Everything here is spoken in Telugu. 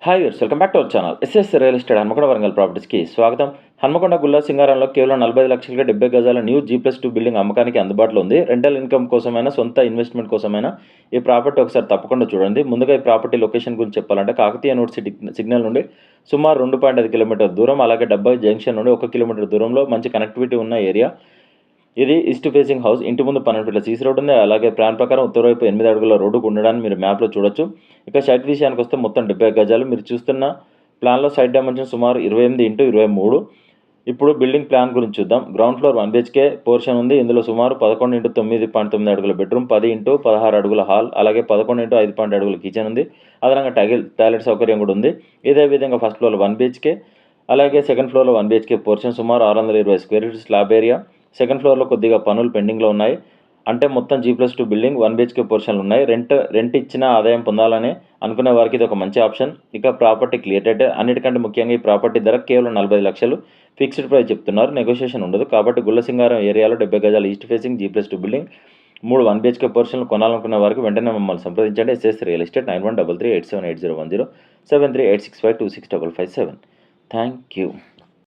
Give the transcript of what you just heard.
Hi viewers, welcome back to our channel. SS real estate Hanamkonda Warangal ప్రాపర్టీస్కి స్వాగతం. హన్మకొండ గుల్లా సింగారంలో కేవలం 45 లక్షలుగా 70 గజాల న్యూ G+2 బిల్డింగ్ అమ్మకానికి అందుబాటులో ఉంది. రెంటల్ ఇన్కమ్ కోసమైనా సొంత ఇన్వెస్ట్మెంట్ కోసమైనా ఈ ప్రాపర్టీ ఒకసారి తప్పకుండా చూడండి. ముందుగా ఈ ప్రాపర్టీ లొకేషన్ గురించి చెప్పాలంటే కాకతీయ యూనివర్సిటీ సిగ్నల్ నుండి సుమారు 2.5 కిలోమీటర్ దూరం, అలాగే డబ్బా జంక్షన్ నుండి 1 కిలోమీటర్ దూరంలో మంచి కనెక్టివిటీ ఉన్న ఏరియా. ఇది ఈస్ట్ ఫేసింగ్ హౌస్. ఇంటి ముందు 12 ఫీట్ల సీసీ రోడ్ ఉంది. అలాగే ప్లాన్ ప్రకారం ఉత్తర వైపు 8 అడుగుల రోడ్డుకు ఉండడాన్ని మీరు మ్యాప్లో చూడొచ్చు. ఇక సైట్ విషయానికి వస్తే మొత్తం 70 గజాలు. మీరు చూస్తున్న ప్లాన్లో సైట్ డైమెన్షన్ సుమారు 28x23. ఇప్పుడు బిల్డింగ్ ప్లాన్ గురించి చూద్దాం. గ్రౌండ్ ఫ్లోర్ 1 BHK పోర్షన్ ఉంది. ఇందులో సుమారు 11x9.9 అడుగుల బెడ్రూమ్, 10x16 అడుగుల హాల్, అలాగే 11x5 అడుగుల కిచెన్ ఉంది. అదనంగా టాయిలెట్ సౌకర్యం కూడా ఉంది. ఇదే విధంగా ఫస్ట్ ఫ్లోర్లో 1 BHK, అలాగే సెకండ్ ఫ్లోర్లో 1 BHK పోర్షన్ సుమారు 620 square feet slab area. Second ఫ్లోర్లో కొద్దిగా పనులు పెండింగ్లో ఉన్నాయి. అంటే మొత్తం G+2 బిల్డింగ్ 1 BHK పోర్షన్లు ఉన్నాయి. రెంట్ ఇచ్చిన ఆదాయం పొందాలని అనుకునే వారికి ఇది ఒక మంచి ఆప్షన్. ఇక ప్రాపర్టీ క్లియర్ టైటిల్. అన్నిటికంటే ముఖ్యంగా ఈ ప్రాపర్టీ ధర కేవలం 45 లక్షలు ఫిక్స్డ్ ప్రైస్ చెప్తున్నారు. నెగోషియేషన్ ఉండదు. కాబట్టి గుల్లసింగారం ఏరియాలో 70 గజాల east facing G+2 building 3 1 BHK పోర్షన్లు కొనాలనుకునే వారికి వెంటనే మమ్మల్ని సంప్రదించండి. SS real estate 9133878010 7386526557. Thank you.